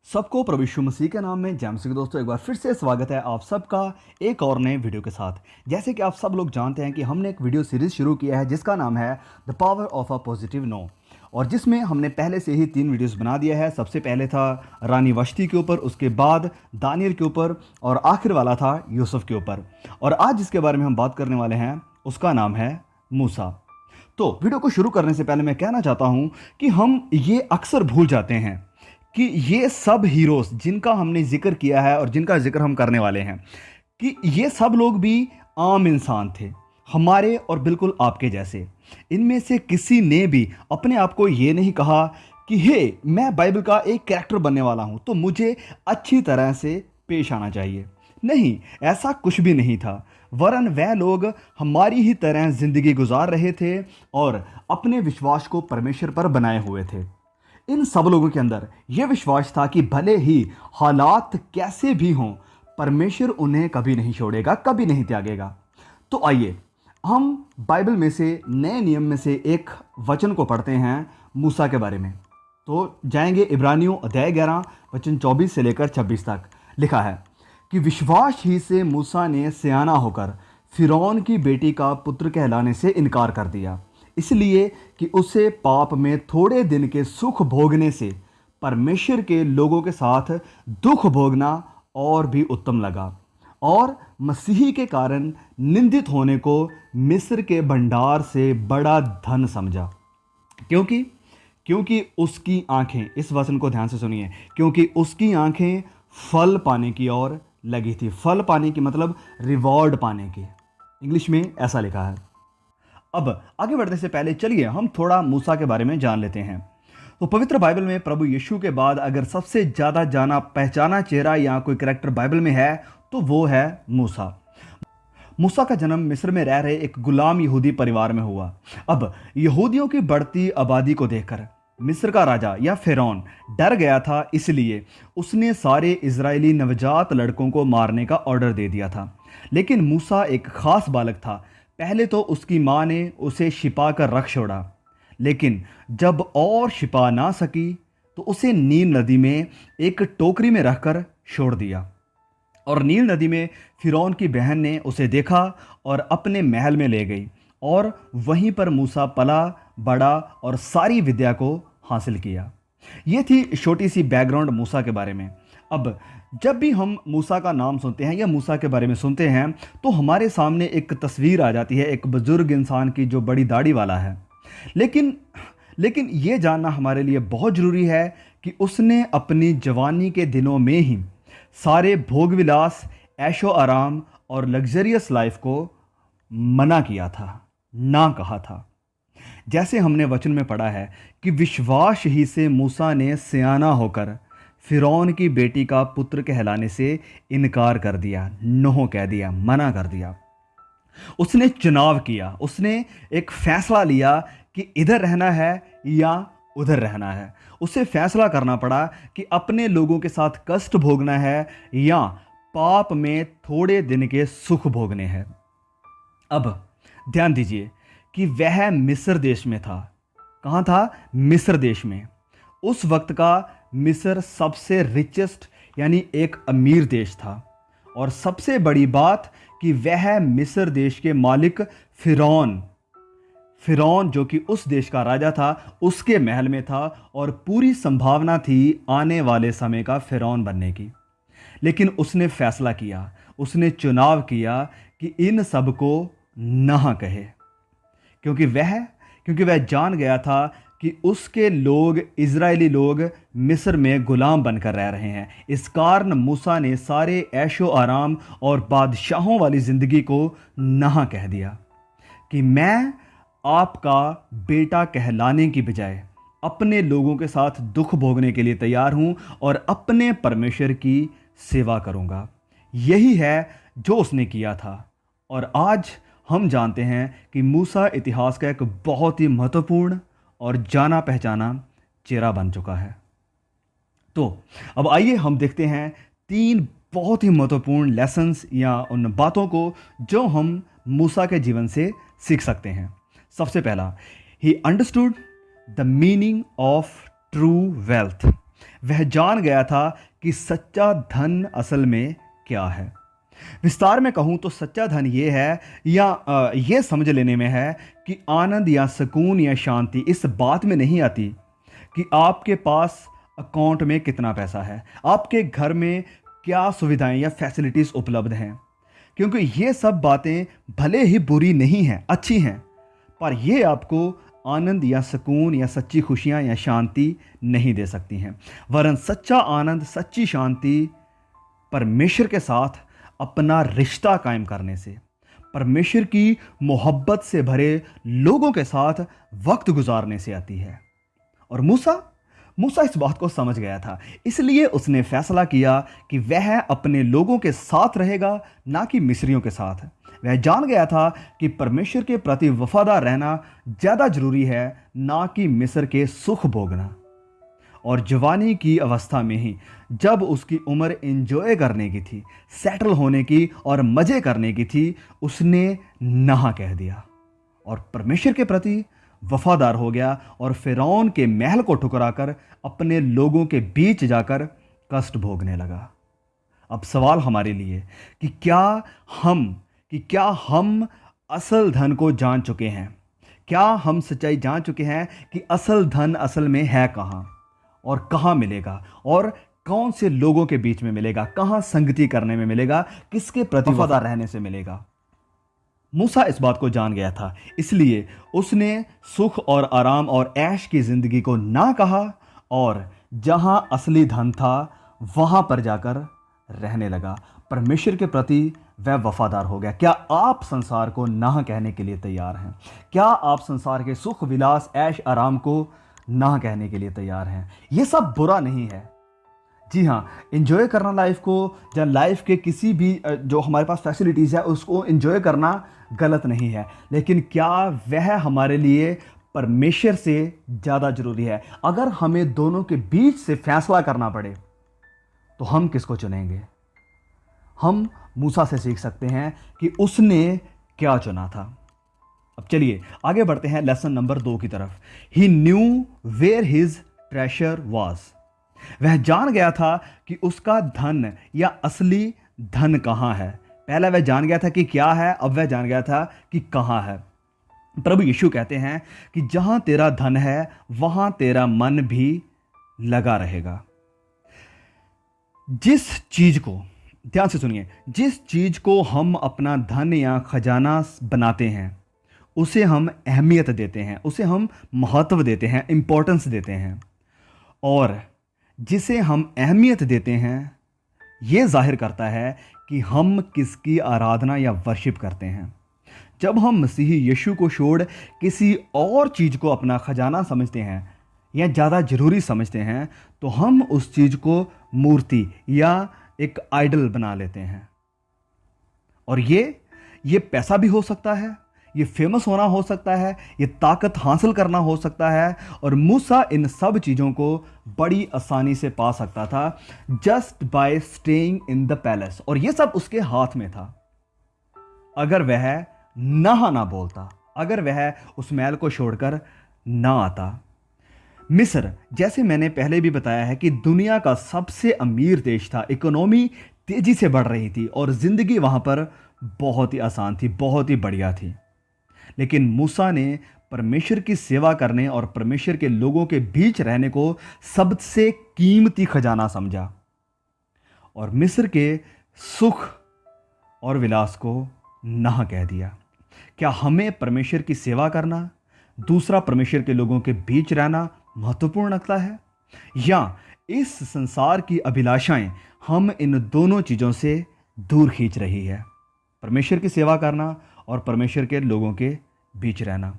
सबको प्रभु यीशु मसीह के नाम में जय मसीह। दोस्तों, एक बार फिर से स्वागत है आप सबका एक और नए वीडियो के साथ। जैसे कि आप सब लोग जानते हैं कि हमने एक वीडियो सीरीज़ शुरू किया है जिसका नाम है the power of a positive no, और जिसमें हमने पहले से ही 3 वीडियोस बना दिया है। सबसे पहले था रानी वश्ती के ऊपर, उसके बाद दानियल के ऊपर, और आखिर वाला था यूसुफ के ऊपर। और आज जिसके बारे में हम बात करने वाले हैं उसका नाम है मूसा। तो वीडियो को शुरू करने से पहले मैं कहना चाहता हूं कि हम ये अक्सर भूल जाते हैं कि ये सब हीरोज़ जिनका हमने जिक्र किया है और जिनका जिक्र हम करने वाले हैं, कि ये सब लोग भी आम इंसान थे, हमारे और बिल्कुल आपके जैसे। इनमें से किसी ने भी अपने आप को ये नहीं कहा कि हे, मैं बाइबल का एक कैरेक्टर बनने वाला हूँ तो मुझे अच्छी तरह से पेश आना चाहिए। नहीं, ऐसा कुछ भी नहीं था। वरन वह लोग हमारी ही तरह ज़िंदगी गुजार रहे थे और अपने विश्वास को परमेश्वर पर बनाए हुए थे। इन सब लोगों के अंदर यह विश्वास था कि भले ही हालात कैसे भी हों, परमेश्वर उन्हें कभी नहीं छोड़ेगा, कभी नहीं त्यागेगा। तो आइए हम बाइबल में से, नए नियम में से एक वचन को पढ़ते हैं मूसा के बारे में। तो जाएंगे इब्रानियों अध्याय 11 वचन 24 से लेकर 26 तक। लिखा है कि विश्वास ही से मूसा ने सियाना होकर फिरौन की बेटी का पुत्र कहलाने से इनकार कर दिया, इसलिए कि उसे पाप में थोड़े दिन के सुख भोगने से परमेश्वर के लोगों के साथ दुख भोगना और भी उत्तम लगा, और मसीही के कारण निंदित होने को मिस्र के भंडार से बड़ा धन समझा। क्योंकि उसकी आंखें, इस वचन को ध्यान से सुनिए, क्योंकि उसकी आंखें फल पाने की ओर लगी थी। फल पाने की मतलब रिवॉर्ड पाने की, इंग्लिश में ऐसा लिखा है। अब आगे बढ़ने से पहले चलिए हम थोड़ा मूसा के बारे में जान लेते हैं। तो पवित्र बाइबल में प्रभु यीशु के बाद अगर सबसे ज़्यादा जाना पहचाना चेहरा या कोई करैक्टर बाइबल में है तो वो है मूसा। मूसा का जन्म मिस्र में रह रहे एक गुलाम यहूदी परिवार में हुआ। अब यहूदियों की बढ़ती आबादी को देखकर मिस्र का राजा या फिरौन डर गया था, इसलिए उसने सारे इजरायली नवजात लड़कों को मारने का ऑर्डर दे दिया था। लेकिन मूसा एक खास बालक था। पहले तो उसकी माँ ने उसे छिपा कर रख छोड़ा, लेकिन जब और छिपा ना सकी तो उसे नील नदी में एक टोकरी में रखकर छोड़ दिया। और नील नदी में फिरौन की बहन ने उसे देखा और अपने महल में ले गई, और वहीं पर मूसा पला बड़ा और सारी विद्या को हासिल किया। ये थी छोटी सी बैकग्राउंड मूसा के बारे में। अब जब भी हम मूसा का नाम सुनते हैं या मूसा के बारे में सुनते हैं तो हमारे सामने एक तस्वीर आ जाती है, एक बुजुर्ग इंसान की जो बड़ी दाढ़ी वाला है। लेकिन ये जानना हमारे लिए बहुत ज़रूरी है कि उसने अपनी जवानी के दिनों में ही सारे भोग विलास, ऐशो आराम और लग्जरियस लाइफ को मना किया था, ना कहा था। जैसे हमने वचन में पढ़ा है कि विश्वास ही से मूसा ने सियाना होकर फिरौन की बेटी का पुत्र कहलाने से इनकार कर दिया, नहो कह दिया, मना कर दिया। उसने चुनाव किया, उसने एक फैसला लिया कि इधर रहना है या उधर रहना है। उसे फैसला करना पड़ा कि अपने लोगों के साथ कष्ट भोगना है या पाप में थोड़े दिन के सुख भोगने हैं। अब ध्यान दीजिए कि वह मिस्र देश में था। कहाँ था? मिस्र देश में। उस वक्त का मिस्र सबसे रिचेस्ट यानी एक अमीर देश था, और सबसे बड़ी बात कि वह मिस्र देश के मालिक फिरौन जो कि उस देश का राजा था, उसके महल में था, और पूरी संभावना थी आने वाले समय का फिरौन बनने की। लेकिन उसने फैसला किया, उसने चुनाव किया कि इन सब को ना कहे, क्योंकि वह जान गया था कि उसके लोग, इजरायली लोग मिस्र में गुलाम बनकर रह रहे हैं। इस कारण मूसा ने सारे ऐशो आराम और बादशाहों वाली ज़िंदगी को ना कह दिया कि मैं आपका बेटा कहलाने की बजाय अपने लोगों के साथ दुख भोगने के लिए तैयार हूँ और अपने परमेश्वर की सेवा करूँगा। यही है जो उसने किया था। और आज हम जानते हैं कि मूसा इतिहास का एक बहुत ही महत्वपूर्ण और जाना पहचाना चेहरा बन चुका है। तो अब आइए हम देखते हैं 3 बहुत ही महत्वपूर्ण लेसन्स या उन बातों को जो हम मूसा के जीवन से सीख सकते हैं। सबसे पहला, he understood the meaning of true wealth. वह जान गया था कि सच्चा धन असल में क्या है। विस्तार में कहूँ तो सच्चा धन ये है या ये समझ लेने में है कि आनंद या सुकून या शांति इस बात में नहीं आती कि आपके पास अकाउंट में कितना पैसा है, आपके घर में क्या सुविधाएं या फैसिलिटीज़ उपलब्ध हैं। क्योंकि ये सब बातें भले ही बुरी नहीं हैं, अच्छी हैं, पर ये आपको आनंद या सुकून या सच्ची खुशियाँ या शांति नहीं दे सकती हैं। वरन सच्चा आनंद, सच्ची शांति परमेश्वर के साथ अपना रिश्ता कायम करने से, परमेश्वर की मोहब्बत से भरे लोगों के साथ वक्त गुजारने से आती है। और मूसा मूसा इस बात को समझ गया था, इसलिए उसने फैसला किया कि वह अपने लोगों के साथ रहेगा, ना कि मिस्रियों के साथ। वह जान गया था कि परमेश्वर के प्रति वफादार रहना ज़्यादा जरूरी है, ना कि मिस्र के सुख भोगना। और जवानी की अवस्था में ही, जब उसकी उम्र एंजॉय करने की थी, सेटल होने की और मज़े करने की थी, उसने ना कह दिया और परमेश्वर के प्रति वफादार हो गया और फिरौन के महल को ठुकराकर अपने लोगों के बीच जाकर कष्ट भोगने लगा। अब सवाल हमारे लिए कि क्या हम असल धन को जान चुके हैं? क्या हम सच्चाई जान चुके हैं कि असल धन असल में है कहाँ और कहाँ मिलेगा, और कौन से लोगों के बीच में मिलेगा, कहाँ संगति करने में मिलेगा, किसके प्रति वफादार रहने से मिलेगा? मूसा इस बात को जान गया था, इसलिए उसने सुख और आराम और ऐश की ज़िंदगी को ना कहा और जहां असली धन था वहां पर जाकर रहने लगा। परमेश्वर के प्रति वह वफादार हो गया। क्या आप संसार को ना कहने के लिए तैयार हैं? क्या आप संसार के सुख विलास, ऐश आराम को ना कहने के लिए तैयार हैं? ये सब बुरा नहीं है। जी हाँ, एंजॉय करना लाइफ को, या लाइफ के किसी भी जो हमारे पास फैसिलिटीज़ है उसको एंजॉय करना गलत नहीं है, लेकिन क्या वह हमारे लिए परमेश्वर से ज़्यादा ज़रूरी है? अगर हमें दोनों के बीच से फैसला करना पड़े तो हम किसको चुनेंगे? हम मूसा से सीख सकते हैं कि उसने क्या चुना था। अब चलिए आगे बढ़ते हैं लेसन नंबर 2 की तरफ। He knew where his treasure was. वह जान गया था कि उसका धन या असली धन कहाँ है। पहले वह जान गया था कि क्या है, अब वह जान गया था कि कहाँ है। प्रभु यीशु कहते हैं कि जहां तेरा धन है वहां तेरा मन भी लगा रहेगा। जिस चीज को, ध्यान से सुनिए, जिस चीज को हम अपना धन या खजाना बनाते हैं उसे हम अहमियत देते हैं, उसे हम महत्व देते हैं, इंपॉर्टेंस देते हैं, और जिसे हम अहमियत देते हैं ये जाहिर करता है कि हम किसकी आराधना या वर्शिप करते हैं। जब हम मसीही यीशु को छोड़ किसी और चीज़ को अपना खजाना समझते हैं या ज़्यादा ज़रूरी समझते हैं तो हम उस चीज़ को मूर्ति या एक आइडल बना लेते हैं। और ये पैसा भी हो सकता है, ये फेमस होना हो सकता है, ये ताकत हासिल करना हो सकता है। और मूसा इन सब चीज़ों को बड़ी आसानी से पा सकता था just by staying in the palace, और ये सब उसके हाथ में था। अगर वह ना बोलता, अगर वह उस महल को छोड़कर ना आता। मिस्र, जैसे मैंने पहले भी बताया है कि दुनिया का सबसे अमीर देश था, इकोनॉमी तेजी से बढ़ रही थी और ज़िंदगी वहाँ पर बहुत ही आसान थी, बहुत ही बढ़िया थी। लेकिन मूसा ने परमेश्वर की सेवा करने और परमेश्वर के लोगों के बीच रहने को सबसे कीमती खजाना समझा और मिस्र के सुख और विलास को ना कह दिया। क्या हमें परमेश्वर की सेवा करना, दूसरा परमेश्वर के लोगों के बीच रहना महत्वपूर्ण लगता है, या इस संसार की अभिलाषाएं हम इन दोनों चीज़ों से दूर खींच रही है? परमेश्वर की सेवा करना और परमेश्वर के लोगों के बीच रहना।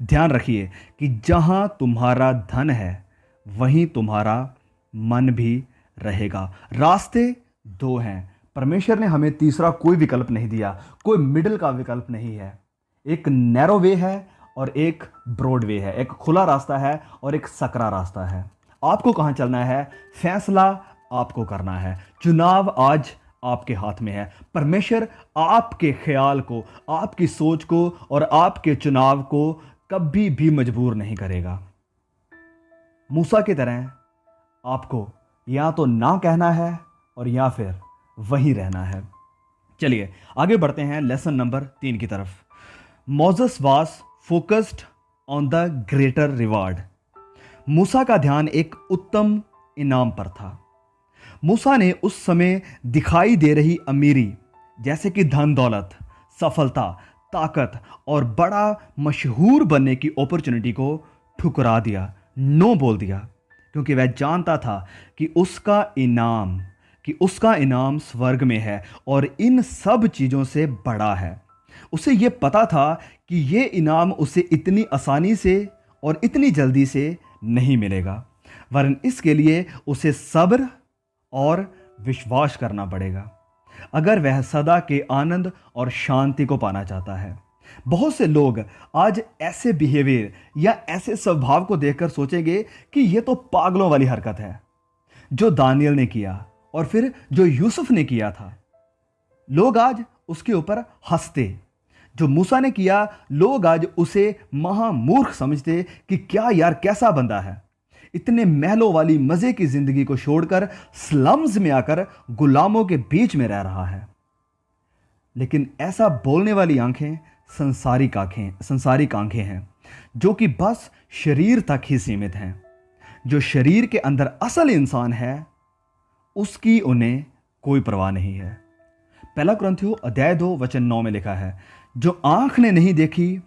ध्यान रखिए कि जहां तुम्हारा धन है वहीं तुम्हारा मन भी रहेगा। रास्ते दो हैं, परमेश्वर ने हमें तीसरा कोई विकल्प नहीं दिया, कोई मिडिल का विकल्प नहीं है। एक नैरो वे है और एक ब्रॉड वे है, एक खुला रास्ता है और एक सकरा रास्ता है। आपको कहाँ चलना है, फैसला आपको करना है। चुनाव आज आपके हाथ में है। परमेश्वर आपके ख्याल को, आपकी सोच को और आपके चुनाव को कभी भी मजबूर नहीं करेगा। मूसा की तरह आपको या तो ना कहना है और या फिर वहीं रहना है। चलिए आगे बढ़ते हैं लेसन नंबर 3 की तरफ। Moses was focused on the greater reward. Musa का ध्यान एक उत्तम इनाम पर था। मूसा ने उस समय दिखाई दे रही अमीरी, जैसे कि धन दौलत, सफलता, ताकत और बड़ा मशहूर बनने की अपॉर्चुनिटी को ठुकरा दिया, नो बोल दिया, क्योंकि वह जानता था कि उसका इनाम स्वर्ग में है और इन सब चीज़ों से बड़ा है। उसे यह पता था कि यह इनाम उसे इतनी आसानी से और इतनी जल्दी से नहीं मिलेगा, वरन इसके लिए उसे सब्र और विश्वास करना पड़ेगा अगर वह सदा के आनंद और शांति को पाना चाहता है। बहुत से लोग आज ऐसे बिहेवियर या ऐसे स्वभाव को देखकर सोचेंगे कि यह तो पागलों वाली हरकत है, जो दानियल ने किया और फिर जो यूसुफ ने किया था। लोग आज उसके ऊपर हंसते। जो मूसा ने किया, लोग आज उसे महामूर्ख समझते कि क्या यार, कैसा बंदा है, इतने महलों वाली मजे की जिंदगी को छोड़कर स्लम्स में आकर गुलामों के बीच में रह रहा है। लेकिन ऐसा बोलने वाली आंखें संसारिक आंखें हैं, जो कि बस शरीर तक ही सीमित हैं। जो शरीर के अंदर असल इंसान है, उसकी उन्हें कोई परवाह नहीं है। पहला कुरिन्थियों अध्याय 2 वचन 9 में लिखा है, जो आंख ने नहीं देखी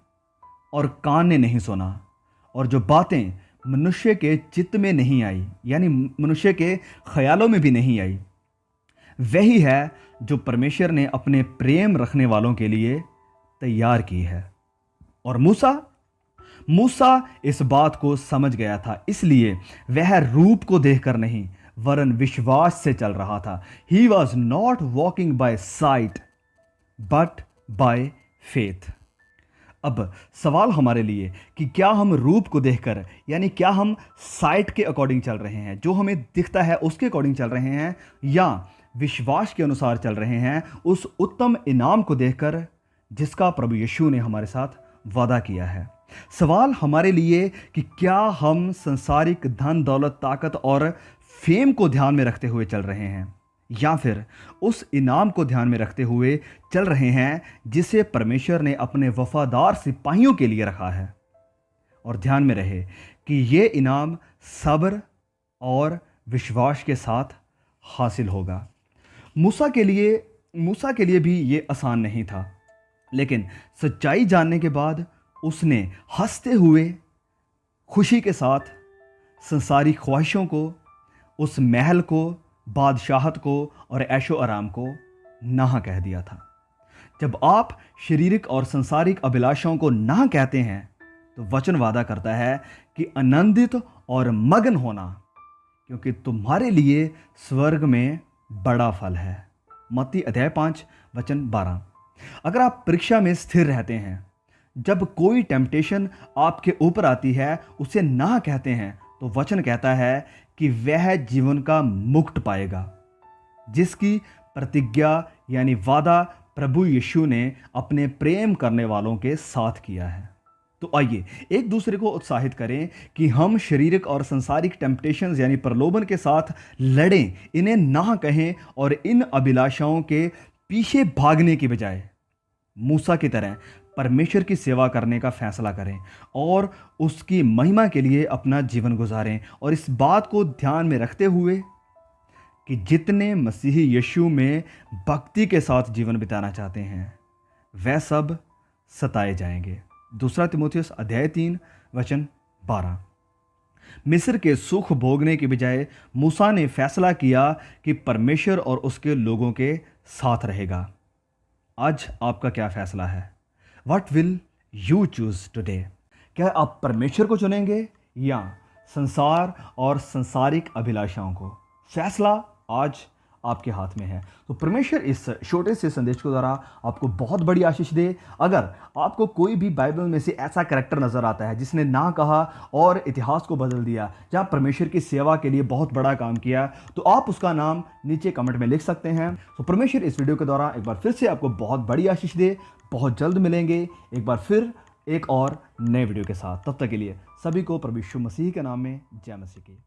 और कान ने नहीं सुना और जो बातें मनुष्य के चित्त में नहीं आई, यानी मनुष्य के ख्यालों में भी नहीं आई, वही है जो परमेश्वर ने अपने प्रेम रखने वालों के लिए तैयार की है। और मूसा इस बात को समझ गया था, इसलिए वह रूप को देखकर नहीं वरन विश्वास से चल रहा था। He was not walking by site but by faith. अब सवाल हमारे लिए कि क्या हम रूप को देखकर, यानी क्या हम साइट के अकॉर्डिंग चल रहे हैं, जो हमें दिखता है उसके अकॉर्डिंग चल रहे हैं, या विश्वास के अनुसार चल रहे हैं, उस उत्तम इनाम को देखकर जिसका प्रभु यीशु ने हमारे साथ वादा किया है। सवाल हमारे लिए कि क्या हम संसारिक धन दौलत, ताकत और फेम को ध्यान में रखते हुए चल रहे हैं, या फिर उस इनाम को ध्यान में रखते हुए चल रहे हैं जिसे परमेश्वर ने अपने वफादार सिपाहियों के लिए रखा है। और ध्यान में रहे कि ये इनाम सब्र और विश्वास के साथ हासिल होगा। मूसा के लिए भी ये आसान नहीं था, लेकिन सच्चाई जानने के बाद उसने हंसते हुए खुशी के साथ संसारी ख्वाहिशों को, उस महल को, बादशाहत को और ऐशो आराम को ना कह दिया था। जब आप शारीरिक और संसारिक अभिलाषाओं को ना कहते हैं, तो वचन वादा करता है कि आनंदित और मगन होना, क्योंकि तुम्हारे लिए स्वर्ग में बड़ा फल है। मत्ती अध्याय 5 वचन 12। अगर आप परीक्षा में स्थिर रहते हैं, जब कोई टेम्पटेशन आपके ऊपर आती है, उसे ना कहते हैं, तो वचन कहता है कि वह जीवन का मुकुट पाएगा, जिसकी प्रतिज्ञा यानी वादा प्रभु यीशु ने अपने प्रेम करने वालों के साथ किया है। तो आइए एक दूसरे को उत्साहित करें कि हम शारीरिक और संसारिक टेम्पटेशंस यानी प्रलोभन के साथ लड़ें, इन्हें ना कहें और इन अभिलाषाओं के पीछे भागने की बजाय मूसा की तरह परमेश्वर की सेवा करने का फैसला करें और उसकी महिमा के लिए अपना जीवन गुजारें। और इस बात को ध्यान में रखते हुए कि जितने मसीही यीशु में भक्ति के साथ जीवन बिताना चाहते हैं, वह सब सताए जाएंगे। दूसरा तिमोथियस अध्याय 3 वचन 12। मिस्र के सुख भोगने के बजाय मूसा ने फैसला किया कि परमेश्वर और उसके लोगों के साथ रहेगा। आज आपका क्या फैसला है? What will you choose today? क्या आप परमेश्वर को चुनेंगे या संसार और संसारिक अभिलाषाओं को? फैसला आज आपके हाथ में है। तो परमेश्वर इस छोटे से संदेश के द्वारा आपको बहुत बड़ी आशीष दे। अगर आपको कोई भी बाइबल में से ऐसा कैरेक्टर नज़र आता है जिसने ना कहा और इतिहास को बदल दिया, जहाँ परमेश्वर की सेवा के लिए बहुत बड़ा काम किया, तो आप उसका नाम नीचे कमेंट में लिख सकते हैं। तो परमेश्वर इस वीडियो के द्वारा एक बार फिर से आपको बहुत बड़ी आशीष दे। बहुत जल्द मिलेंगे एक बार फिर एक और नए वीडियो के साथ। तब तक के लिए सभी को प्रभु यीशु मसीह के नाम में जय मसीह की।